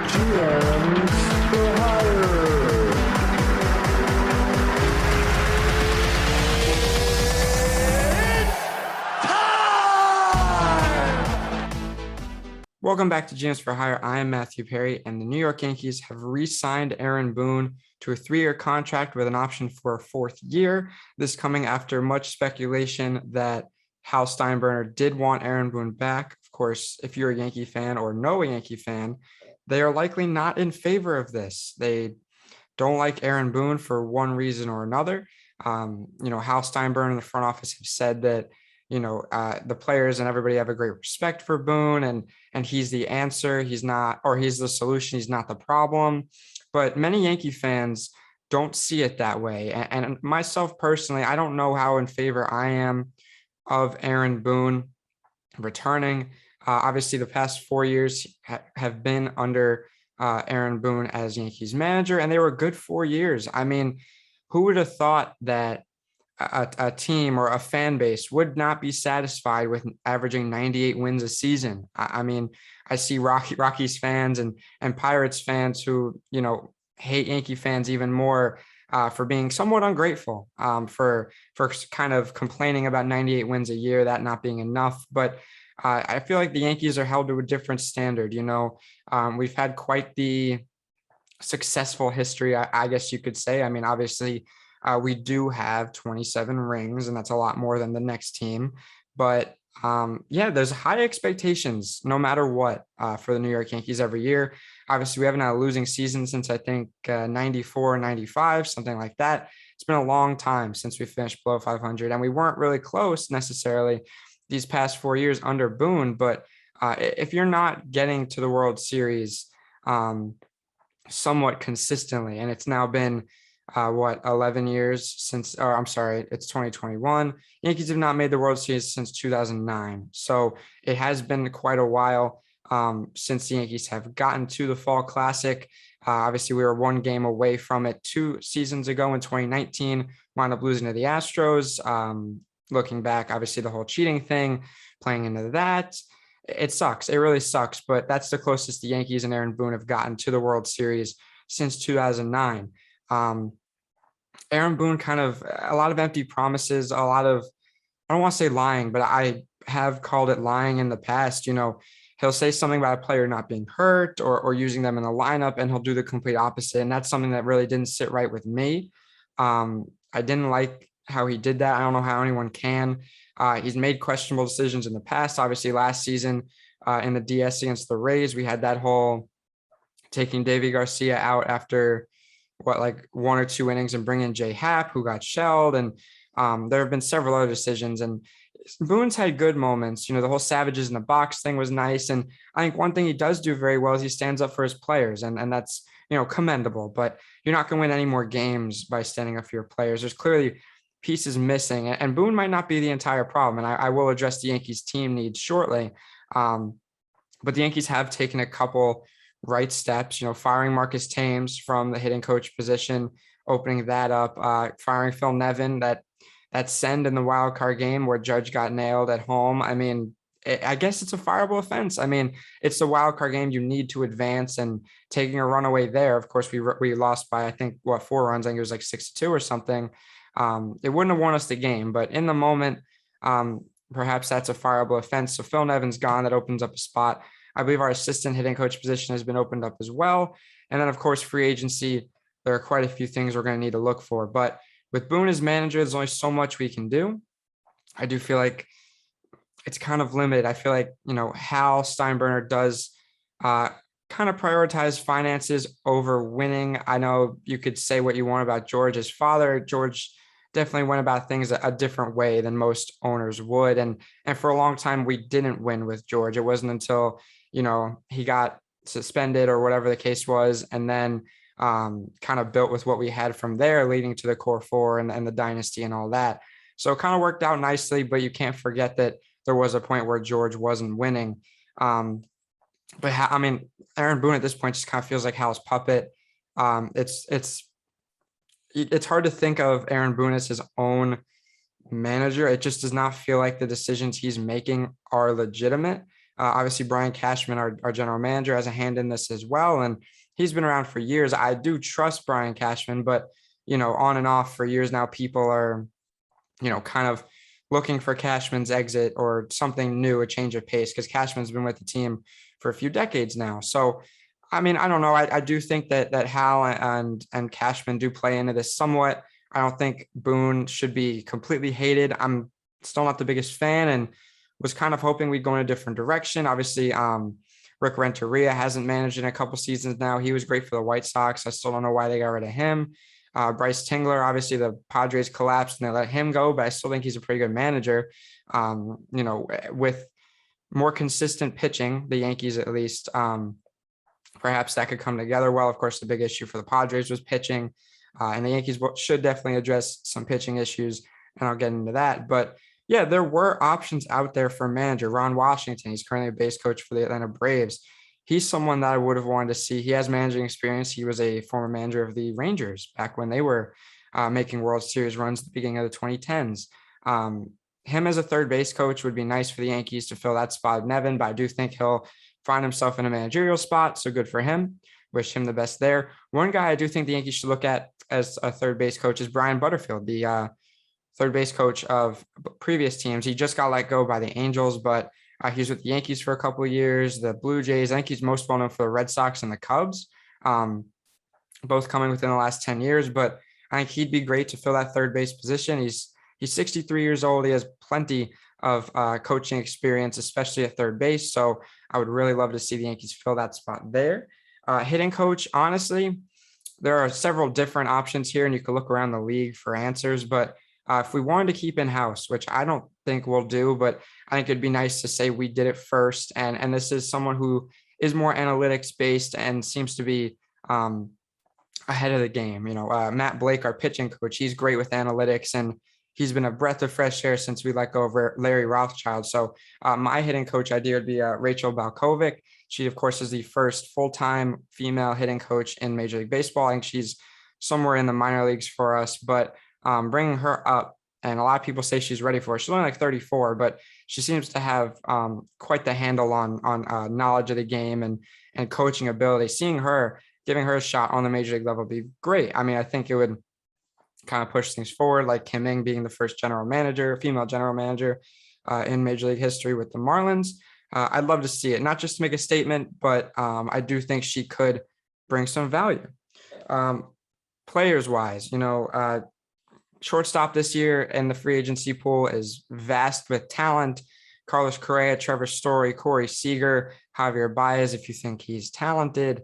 GMs for hire. Welcome back to GMs for Hire. I am Matthew Perry, and the New York Yankees have re-signed Aaron Boone to a 3-year contract with an option for a 4th year. This coming after much speculation that Hal Steinbrenner did want Aaron Boone back. Of course, if you're a Yankee fan or know a Yankee fan, they are likely not in favor of this. They don't like Aaron Boone for one reason or another. Hal Steinbrenner and the front office have said that the players and everybody have a great respect for Boone, and he's the answer. He's not, or he's the solution. He's not the problem. But many Yankee fans don't see it that way. And myself personally, I don't know how in favor I am of Aaron Boone returning. Obviously, the past 4 years have been under Aaron Boone as Yankees manager, and they were good 4 years. I mean, who would have thought that a team or a fan base would not be satisfied with averaging 98 wins a season? I mean, I see Rockies fans and Pirates fans who, hate Yankee fans even more for being somewhat ungrateful, for kind of complaining about 98 wins a year, that not being enough. But I feel like the Yankees are held to a different standard. We've had quite the successful history, I guess you could say. I mean, obviously, we do have 27 rings, and that's a lot more than the next team. But there's high expectations no matter what for the New York Yankees every year. Obviously, we haven't had a losing season since I think 94, 95, something like that. It's been a long time since we finished below 500, and we weren't really close necessarily these past 4 years under Boone. But if you're not getting to the World Series somewhat consistently, and it's now been 11 years since, or I'm sorry, it's 2021. Yankees have not made the World Series since 2009. So it has been quite a while since the Yankees have gotten to the Fall Classic. Obviously, we were one game away from it 2 seasons ago in 2019, wound up losing to the Astros. Looking back, obviously the whole cheating thing, playing into that, it sucks. It really sucks, but that's the closest the Yankees and Aaron Boone have gotten to the World Series since 2009. Aaron Boone, kind of a lot of empty promises, a lot of, I don't want to say lying, but I have called it lying in the past. He'll say something about a player not being hurt or using them in the lineup, and he'll do the complete opposite. And that's something that really didn't sit right with me. I didn't like how he did that. I don't know how anyone can. He's made questionable decisions in the past. Obviously, last season in the DS against the Rays, we had that whole taking Davy Garcia out after like 1 or 2 innings and bring in Jay Happ, who got shelled. And there have been several other decisions, and Boone's had good moments. The whole Savages in the box thing was nice. And I think one thing he does do very well is he stands up for his players, and that's, commendable. But you're not going to win any more games by standing up for your players. There's clearly pieces missing, and Boone might not be the entire problem. And I will address the Yankees team needs shortly. But the Yankees have taken a couple right steps, firing Marcus Thames from the hitting coach position, opening that up, firing Phil Nevin, that send in the wild card game where Judge got nailed at home. I mean, I guess it's a fireable offense. I mean, it's the wild card game. You need to advance, and taking a runaway there. Of course, we lost by, I think, 4 runs. I think it was like 6-2 or something. It wouldn't have won us the game, but in the moment, perhaps that's a fireable offense. So Phil Nevin's gone. That opens up a spot. I believe our assistant hitting coach position has been opened up as well. And then, of course, free agency, there are quite a few things we're going to need to look for. But with Boone as manager, there's only so much we can do. I do feel like it's kind of limited. I feel like, Hal Steinbrenner does kind of prioritize finances over winning. I know you could say what you want about George's father. George definitely went about things a different way than most owners would. And for a long time, we didn't win with George. It wasn't until he got suspended or whatever the case was, and then kind of built with what we had from there, leading to the core 4 and the dynasty and all that. So it kind of worked out nicely, but you can't forget that there was a point where George wasn't winning. Aaron Boone at this point just kind of feels like Hal's puppet. It's hard to think of Aaron Boone as his own manager. It just does not feel like the decisions he's making are legitimate. Obviously, Brian Cashman, our general manager, has a hand in this as well. And he's been around for years. I do trust Brian Cashman, but, on and off for years now, people are, kind of looking for Cashman's exit or something new, a change of pace, because Cashman's been with the team for a few decades now. So, I mean, I don't know. I do think that Hal and Cashman do play into this somewhat. I don't think Boone should be completely hated. I'm still not the biggest fan and was kind of hoping we'd go in a different direction. Obviously, Rick Renteria hasn't managed in a couple seasons now. He was great for the White Sox. I still don't know why they got rid of him. Bryce Tingler, obviously the Padres collapsed and they let him go, but I still think he's a pretty good manager. With more consistent pitching, the Yankees at least, perhaps that could come together well. Of course, the big issue for the Padres was pitching, and the Yankees should definitely address some pitching issues, and I'll get into that. But yeah, there were options out there for a manager. Ron Washington, he's currently a base coach for the Atlanta Braves. He's someone that I would have wanted to see. He has managing experience. He was a former manager of the Rangers back when they were making World Series runs at the beginning of the 2010s. Him as a third base coach would be nice for the Yankees to fill that spot of Nevin, but I do think he'll find himself in a managerial spot. So good for him. Wish him the best there. One guy I do think the Yankees should look at as a third base coach is Brian Butterfield, the third base coach of previous teams. He just got let go by the Angels, but he's with the Yankees for a couple of years, the Blue Jays. I think he's most well known for the Red Sox and the Cubs, both coming within the last 10 years. But I think he'd be great to fill that third base position. He's 63 years old. He has plenty of coaching experience, especially at third base. So I would really love to see the Yankees fill that spot there. Hitting coach, honestly, there are several different options here, and you can look around the league for answers. But if we wanted to keep in-house, which I don't think we'll do, but I think it'd be nice to say we did it first. And this is someone who is more analytics based and seems to be ahead of the game. Matt Blake, our pitching coach, he's great with analytics, and he's been a breath of fresh air since we let go of Larry Rothschild. So my hitting coach idea would be Rachel Balkovic. She, of course, is the first full-time female hitting coach in Major League Baseball. I think she's somewhere in the minor leagues for us, but bringing her up, and a lot of people say she's ready for it. She's only like 34, but she seems to have quite the handle on knowledge of the game and coaching ability. Seeing her, giving her a shot on the Major League level would be great. I mean, I think it would kind of push things forward, like Kim Ng being the first female general manager in Major League history with the Marlins. I'd love to see it, not just to make a statement, but I do think she could bring some value. Players wise, shortstop this year in the free agency pool is vast with talent. Carlos Correa, Trevor Story, Corey Seager, Javier Baez, if you think he's talented,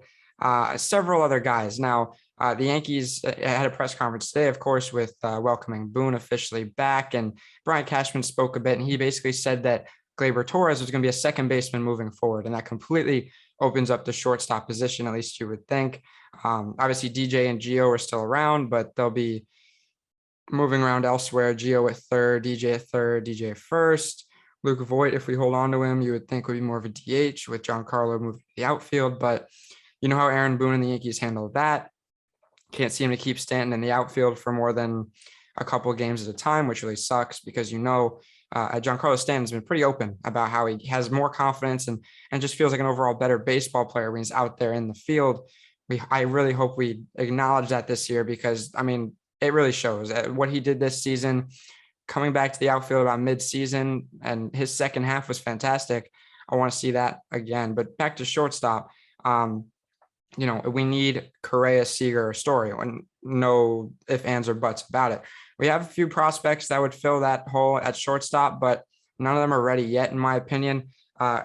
several other guys. Now, the Yankees had a press conference today, of course, with welcoming Boone officially back, and Brian Cashman spoke a bit, and he basically said that Gleyber Torres was going to be a second baseman moving forward, and that completely opens up the shortstop position, at least you would think. Obviously, DJ and Gio are still around, but they'll be moving around elsewhere. Gio at third, DJ at first. Luke Voigt, if we hold on to him, you would think would be more of a DH with Giancarlo moving to the outfield, but you know how Aaron Boone and the Yankees handle that. Can't seem to keep Stanton in the outfield for more than a couple of games at a time, which really sucks because Giancarlo Stanton's been pretty open about how he has more confidence and just feels like an overall better baseball player when he's out there in the field. I really hope we acknowledge that this year because, I mean, it really shows what he did this season, coming back to the outfield about mid-season, and his second half was fantastic. I want to see that again. But back to shortstop, we need Correa, Seager, or Story, and no ifs, ands, or buts about it. We have a few prospects that would fill that hole at shortstop, but none of them are ready yet, in my opinion.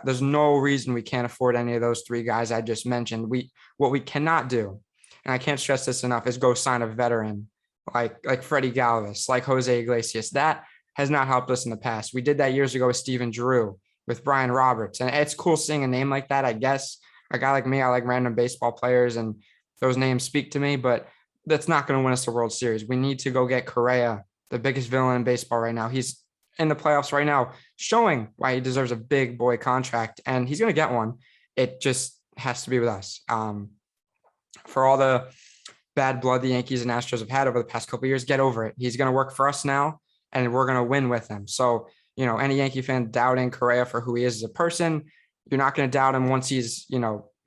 There's no reason we can't afford any of those three guys I just mentioned. What we cannot do, and I can't stress this enough, is go sign a veteran like Freddie Galvis, like Jose Iglesias. That has not helped us in the past. We did that years ago with Steven Drew, with Brian Roberts, and it's cool seeing a name like that, I guess. A guy like me, I like random baseball players, and those names speak to me, but that's not going to win us the World Series. We need to go get Correa, the biggest villain in baseball right now. He's in the playoffs right now, showing why he deserves a big boy contract, and he's going to get one. It just has to be with us. For all the bad blood the Yankees and Astros have had over the past couple of years, get over it. He's going to work for us now, and we're going to win with him. So, any Yankee fan doubting Correa for who he is as a person, you're not going to doubt him once he's,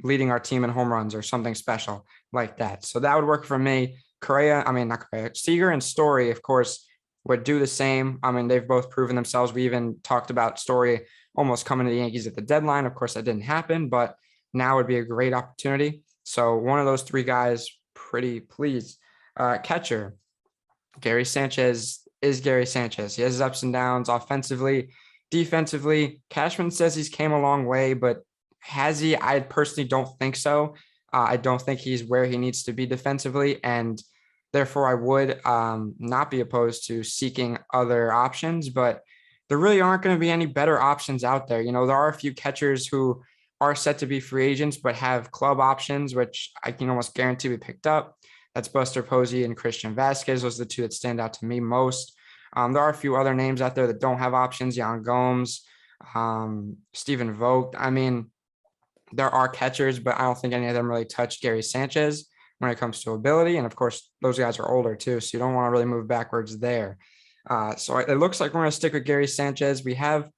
leading our team in home runs or something special like that. So that would work for me. Not Correa, Seager and Story, of course, would do the same. I mean, they've both proven themselves. We even talked about Story almost coming to the Yankees at the deadline. Of course, that didn't happen, but now would be a great opportunity. So one of those three guys, pretty pleased. Catcher, Gary Sanchez is Gary Sanchez. He has his ups and downs offensively, defensively. Cashman says he's came a long way, but has he? I personally don't think so. I don't think he's where he needs to be defensively, and therefore I would not be opposed to seeking other options, but there really aren't going to be any better options out there. There are a few catchers who are set to be free agents, but have club options, which I can almost guarantee we picked up. That's Buster Posey and Christian Vasquez. Those are the two that stand out to me most. There are a few other names out there that don't have options. Yan Gomes, Stephen Vogt. I mean, there are catchers, but I don't think any of them really touch Gary Sanchez when it comes to ability. And of course, those guys are older too, so you don't want to really move backwards there. So it looks like we're going to stick with Gary Sanchez. We have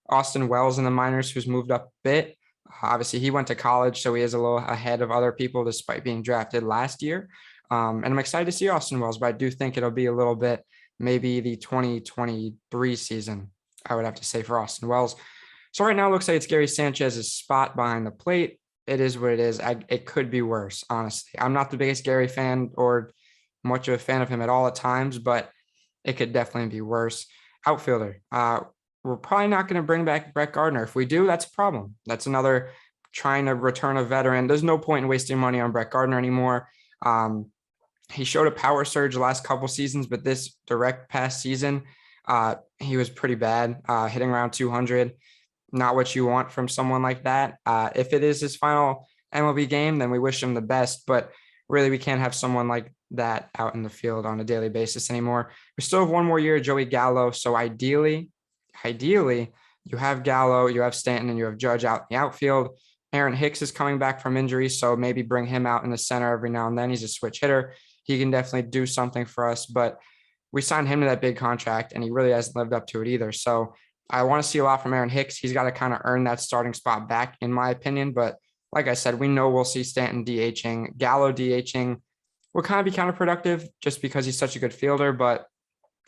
Austin Wells in the minors, who's moved up a bit. Obviously, he went to college, so he is a little ahead of other people despite being drafted last year. And I'm excited to see Austin Wells, but I do think it'll be a little bit maybe the 2023 season, I would have to say, for Austin Wells. So right now it looks like it's Gary Sanchez's spot behind the plate. It is what it is. It could be worse, honestly. I'm not the biggest Gary fan or much of a fan of him at all at times, but it could definitely be worse. Outfielder. We're probably not going to bring back Brett Gardner. If we do, that's a problem. That's another trying to return a veteran. There's no point in wasting money on Brett Gardner anymore. He showed a power surge the last couple seasons, but this direct past season, he was pretty bad, hitting around 200. Not what you want from someone like that. If it is his final MLB game, then we wish him the best, but really we can't have someone like that out in the field on a daily basis anymore. We still have one more year of Joey Gallo. So ideally, you have Gallo, you have Stanton, and you have Judge out in the outfield. Aaron Hicks is coming back from injury, so maybe bring him out in the center every now and then. He's a switch hitter. He can definitely do something for us, but we signed him to that big contract, and he really hasn't lived up to it either. So I want to see a lot from Aaron Hicks. He's got to kind of earn that starting spot back, in my opinion. But like I said, we know we'll see Stanton DHing, Gallo DHing. Will kind of be counterproductive just because he's such a good fielder, but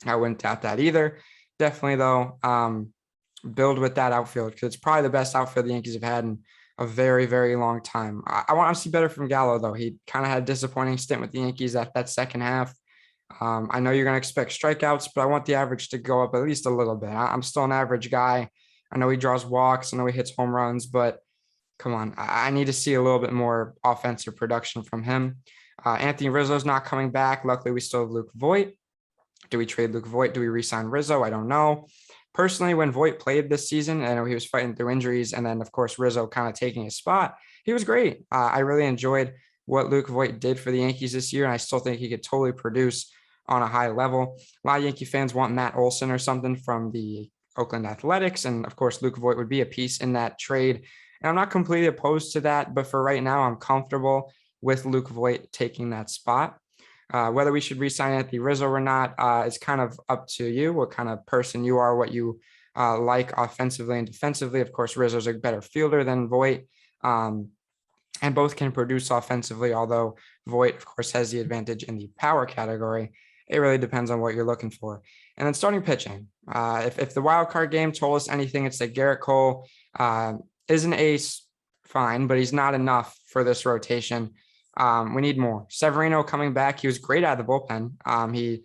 I wouldn't doubt that either. Definitely, though, build with that outfield because it's probably the best outfield the Yankees have had in a very, very long time. I want to see better from Gallo, though. He kind of had a disappointing stint with the Yankees at that second half. I know you're going to expect strikeouts, but I want the average to go up at least a little bit. I'm still an average guy. I know he draws walks. I know he hits home runs, but come on. I need to see a little bit more offensive production from him. Anthony Rizzo's not coming back. Luckily, we still have Luke Voit. Do we trade Luke Voit? Do we re-sign Rizzo? I don't know. Personally, when Voit played this season, I know he was fighting through injuries, and then, of course, Rizzo kind of taking his spot. He was great. I really enjoyed what Luke Voit did for the Yankees this year, and I still think he could totally produce on a high level. A lot of Yankee fans want Matt Olson or something from the Oakland Athletics, and, of course, Luke Voit would be a piece in that trade. And I'm not completely opposed to that, but for right now, I'm comfortable with Luke Voit taking that spot. Whether we should re-sign Anthony Rizzo or not is kind of up to you, what kind of person you are, what you like offensively and defensively. Of course, Rizzo's a better fielder than Voit, and both can produce offensively, although Voit, of course, has the advantage in the power category. It really depends on what you're looking for. And then starting pitching. If the wild card game told us anything, it's that Garrett Cole is an ace, fine, but he's not enough for this rotation. We need more. Severino coming back. He was great out of the bullpen. He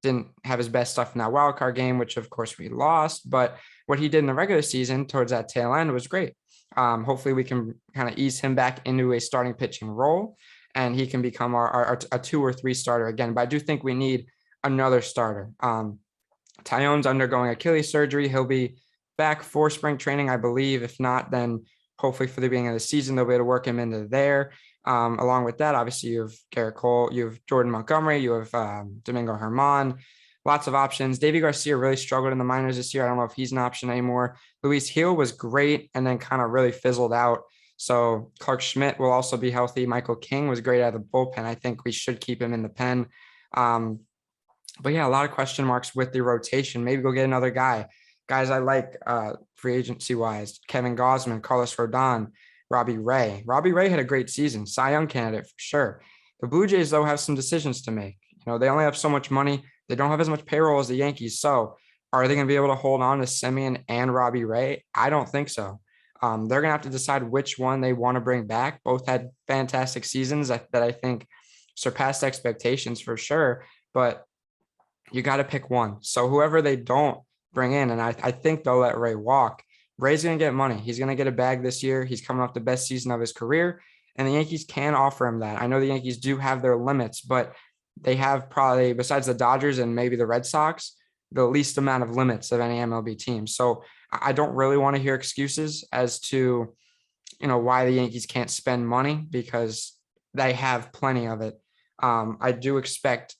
didn't have his best stuff in that wild card game, which of course we lost, but what he did in the regular season towards that tail end was great. Hopefully we can kind of ease him back into a starting pitching role and he can become our 2 or 3 starter again. But I do think we need another starter. Tyone's undergoing Achilles surgery. He'll be back for spring training, I believe. If not, then hopefully for the beginning of the season, they'll be able to work him into there. Along with that, obviously, you have Garrett Cole, you have Jordan Montgomery, you have Domingo Germán, lots of options. Davy Garcia really struggled in the minors this year. I don't know if he's an option anymore. Luis Gil was great and then kind of really fizzled out. So Clark Schmidt will also be healthy. Michael King was great out of the bullpen. I think we should keep him in the pen. But yeah, a lot of question marks with the rotation. Maybe go get another guy. guys I like free agency wise: Kevin Gausman, Carlos Rodon, Robbie Ray. Robbie Ray had a great season, Cy Young candidate for sure. The Blue Jays, though, have some decisions to make. They only have so much money. They don't have as much payroll as the Yankees. So are they going to be able to hold on to Semien and Robbie Ray? I don't think so. They're going to have to decide which one they want to bring back. Both had fantastic seasons that I think surpassed expectations for sure, but you got to pick one. So whoever they don't bring in, and I think they'll let Ray walk. Ray's going to get money. He's going to get a bag this year. He's coming off the best season of his career, and the Yankees can offer him that. I know the Yankees do have their limits, but they have probably, besides the Dodgers and maybe the Red Sox, the least amount of limits of any MLB team. So I don't really want to hear excuses as to, why the Yankees can't spend money, because they have plenty of it. I do expect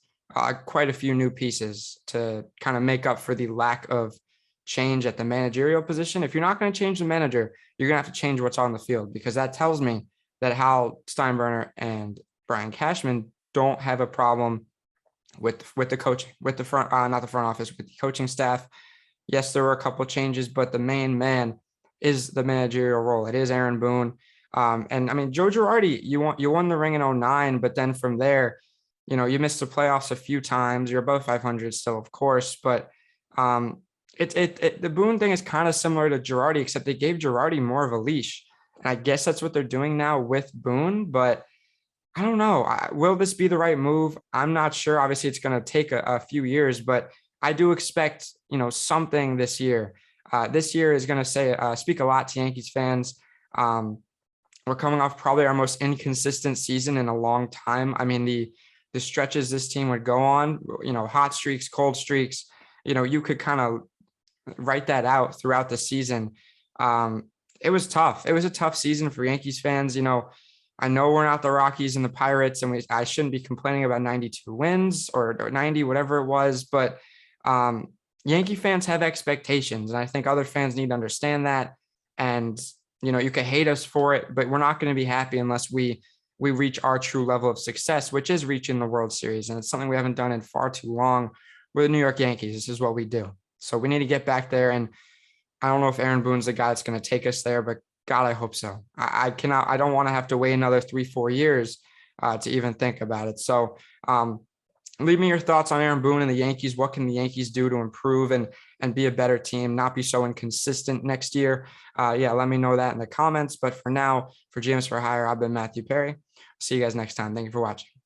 quite a few new pieces to kind of make up for the lack of change at the managerial position. If you're not going to change the manager, you're going to have to change what's on the field, because that tells me that Hal Steinbrenner and Brian Cashman don't have a problem with the coaching, with the front, not the front office, with the coaching staff. Yes, there were a couple of changes, but the main man is the managerial role. It is Aaron Boone. And I mean, Joe Girardi, you won the ring in 2009, but then from there, you missed the playoffs a few times. You're above 500 still, of course, but the Boone thing is kind of similar to Girardi, except they gave Girardi more of a leash. And I guess that's what they're doing now with Boone, but I don't know. Will this be the right move? I'm not sure. Obviously, it's going to take a few years, but I do expect, something this year. This year is going to speak a lot to Yankees fans. We're coming off probably our most inconsistent season in a long time. I mean, the stretches this team would go on, hot streaks, cold streaks, you could kind of write that out throughout the season. It was tough. It was a tough season for Yankees fans. I know we're not the Rockies and the Pirates, and I shouldn't be complaining about 92 wins or 90, whatever it was, but Yankee fans have expectations, and I think other fans need to understand that. And, you can hate us for it, but we're not going to be happy unless we reach our true level of success, which is reaching the World Series. And it's something we haven't done in far too long. We're the New York Yankees. This is what we do. So we need to get back there. And I don't know if Aaron Boone's the guy that's going to take us there, but God, I hope so. I don't want to have to wait another 3-4 years to even think about it. So leave me your thoughts on Aaron Boone and the Yankees. What can the Yankees do to improve and be a better team, not be so inconsistent next year? Let me know that in the comments. But for now, for James for Hire, I've been Matthew Perry. See you guys next time. Thank you for watching.